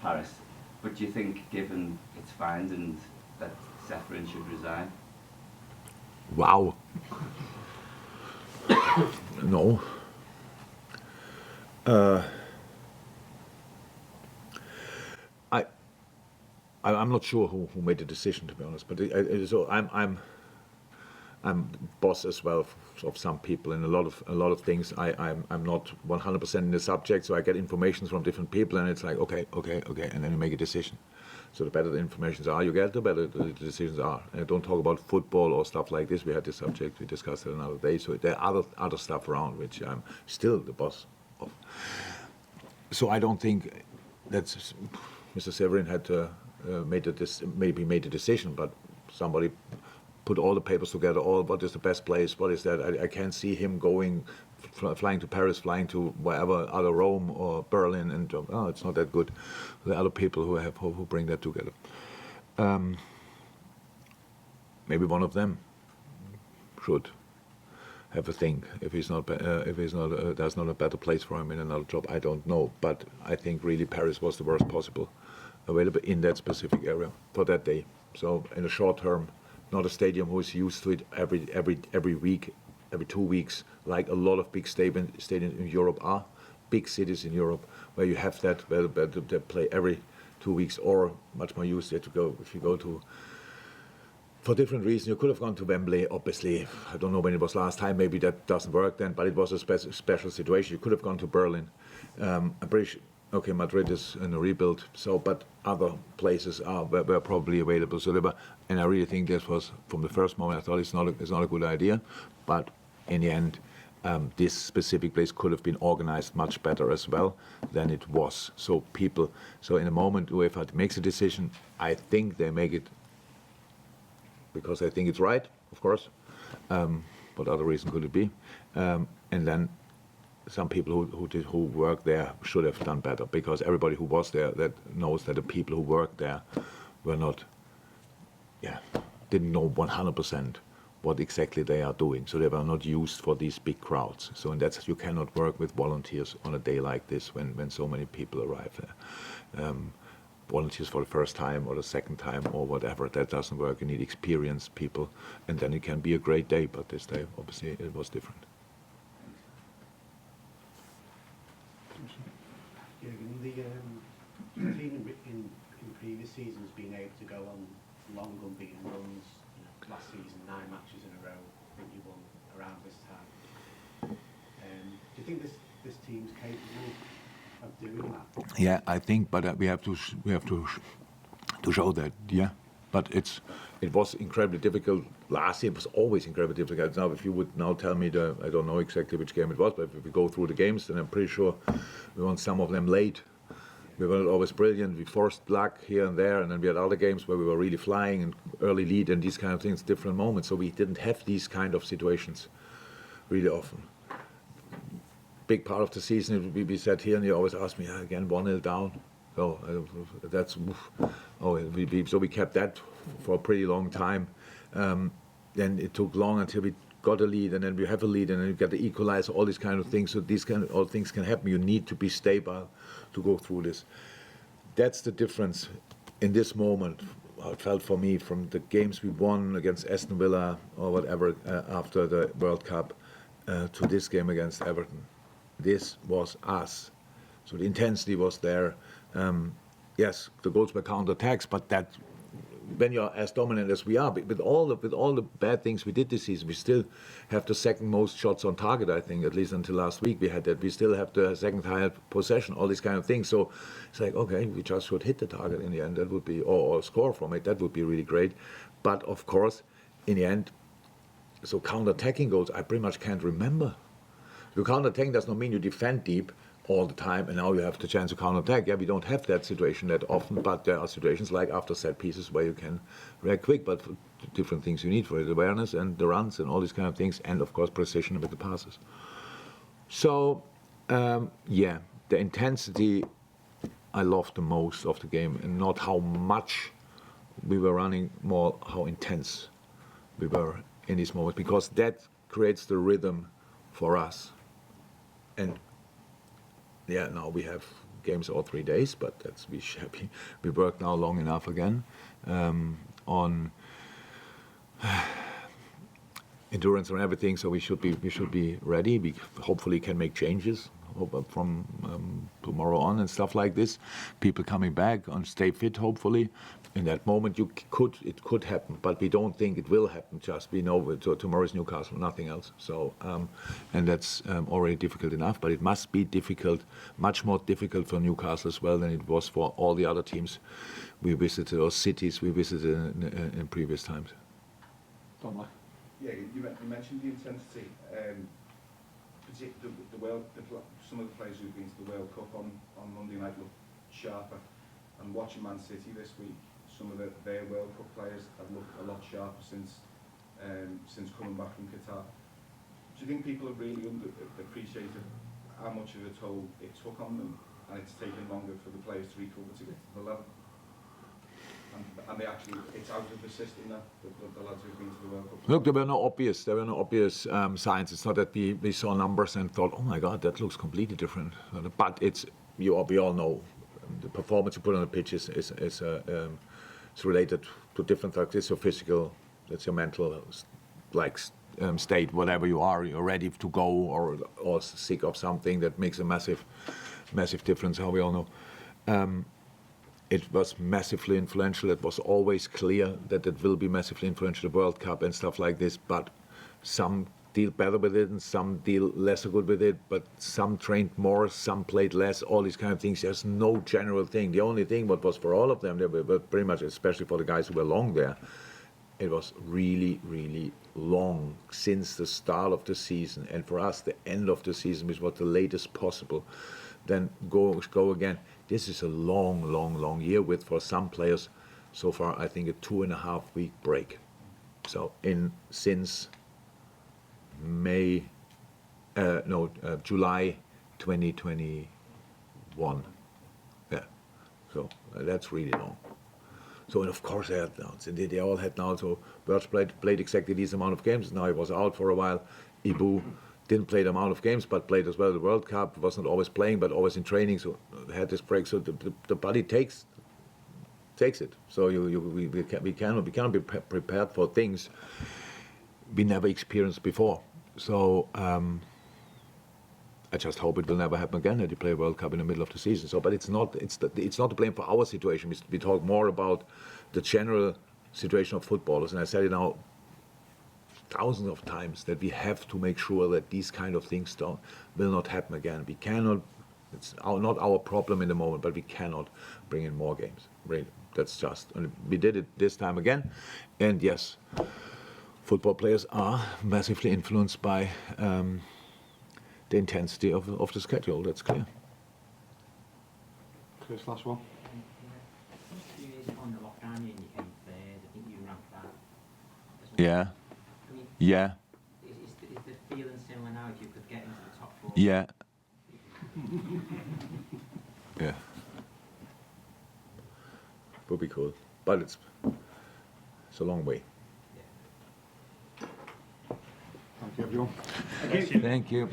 Paris. But do you think, given its findings, that Seferin should resign? Wow. No. I'm not sure who made the decision, to be honest. But so I'm boss as well of some people, and a lot of things. I'm not 100% in the subject, so I get information from different people, and it's like okay, and then you make a decision. So the better the informations are you get, the better the decisions are. And I don't talk about football or stuff like this. We had this subject, we discussed it another day. So there are other stuff around which I'm still the boss of. So I don't think that Mr. Severin had maybe made a decision, but somebody put all the papers together. What is the best place? What is that? I can't see him going, flying to Paris, flying to wherever, either Rome or Berlin, and it's not that good. There are other people who bring that together. Maybe one of them should have a think. If there's not a better place for him in another job, I don't know. But I think really Paris was the worst possible available in that specific area for that day. So in the short term, not a stadium who is used to it every week, every 2 weeks, like a lot of big stadiums in Europe are, big cities in Europe, where you have that, where they play every 2 weeks, or much more used to go, if you go to, for different reasons. You could have gone to Wembley, obviously. I don't know when it was last time, maybe that doesn't work then, but it was a special situation. You could have gone to Berlin. I'm pretty sure, okay, Madrid is in a rebuild, so, but other places were probably available. So they were, and I really think this was, from the first moment, I thought it's not a good idea, but in the end, this specific place could have been organized much better as well than it was. So in a moment UEFA makes a decision, I think they make it because I think it's right, of course. What other reason could it be? And then some people who work there should have done better, because everybody who was there that knows that the people who worked there were not, didn't know 100% what exactly they are doing. So they were not used for these big crowds. So in that sense, you cannot work with volunteers on a day like this when so many people arrive there. Volunteers for the first time or the second time or whatever, that doesn't work. You need experienced people, and then it can be a great day. But this day, obviously, it was different. Jürgen, the team in previous seasons being able to go on long unbeaten runs. Last season, 9 matches in a row. I think you won around this time. Do you think this team's capable of doing that? Yeah, I think, but we have to show that. Yeah, but it was incredibly difficult last year. It was always incredibly difficult. Now, if you would now tell me I don't know exactly which game it was, but if we go through the games, then I'm pretty sure we won some of them late. We were not always brilliant. We forced luck here and there, and then we had other games where we were really flying and early lead and these kind of things, different moments. So we didn't have these kind of situations really often. Big part of the season, we sat here and you always ask me, again, 1-0 down. So so we kept that for a pretty long time. Then it took long until we got a lead, and then we have a lead, and then you get the equalizer, all these kind of things. So all things can happen. You need to be stable to go through this. That's the difference in this moment. It felt for me from the games we won against Aston Villa or whatever after the World Cup to this game against Everton. This was us. So the intensity was there. Yes, the goals were counter-attacks, but that when you're as dominant as we are, with all the bad things we did this season, we still have the second most shots on target, I think, at least until last week we had that. We still have the second highest possession, all these kind of things. So it's like, okay, we just should hit the target in the end. That would be, or score from it. That would be really great. But of course, in the end, so counter-attacking goals, I pretty much can't remember. You counter-attacking does not mean you defend deep all the time, and now you have the chance to counter-attack. Yeah, we don't have that situation that often, but there are situations like after set pieces where you can react quick, but different things you need for it, awareness and the runs and all these kind of things, and of course precision with the passes. So, the intensity I loved the most of the game, and not how much we were running, more how intense we were in these moments, because that creates the rhythm for us. And now we have games all 3 days, but that's we worked now long enough again on endurance and everything. So we should be ready. We hopefully can make changes from tomorrow on and stuff like this. People coming back and stay fit. Hopefully, in that moment it could happen, but we don't think it will happen. Just we know tomorrow is Newcastle, nothing else. So and that's already difficult enough. But it must be difficult, much more difficult for Newcastle as well than it was for all the other teams we visited or cities we visited in previous times. Don't Yeah, you mentioned the intensity. Some of the players who've been to the World Cup on Monday night looked sharper. And watching Man City this week, some of their World Cup players have looked a lot sharper since coming back from Qatar. Do you think people have really appreciated how much of a toll it took on them, and it's taken longer for the players to recover to get to the level? And they actually, it's out of the system now, the lads who've been to the World Cup. Look, there were no obvious signs. It's not that we saw numbers and thought, oh my God, that looks completely different. But we all know the performance you put on the pitch is related to different things. It's your physical, that's your mental, state, whatever you are. You're ready to go or sick of something that makes a massive difference. How we all know. It was massively influential. It was always clear that it will be massively influential, the World Cup and stuff like this, but some deal better with it and some deal less good with it, but some trained more, some played less, all these kind of things. There's no general thing. The only thing what was for all of them, they were pretty much, especially for the guys who were long there, it was really, really long since the start of the season, and for us, the end of the season, which was the latest possible. Then go again. This is a long year with, for some players, so far, I think a 2.5 week break. So since July 2021. Yeah, so that's really long. So, and of course they had downs, and they all had now. So Birch played exactly this amount of games. Now he was out for a while. Ibu didn't play the amount of games, but played as well the World Cup. Was not always playing, but always in training. So had this break. So the body takes it. So we cannot be prepared for things we never experienced before. So I just hope it will never happen again that you play a World Cup in the middle of the season. So, but it's not to blame for our situation. We talk more about the general situation of footballers, and I said it now thousands of times that we have to make sure that these kind of things will not happen again. We cannot. It's not our problem in the moment, but we cannot bring in more games. Really, that's just. And we did it this time again, and yes, football players are massively influenced by the intensity of the schedule. That's clear. Chris, last one. On the lockdown, and you came third. I think you ranked that. Yeah. I mean, Yeah. Is the feeling similar now if you could get into the top four? Yeah. Yeah. Would be cool, but it's a long way. Thank you, everyone. Thank you.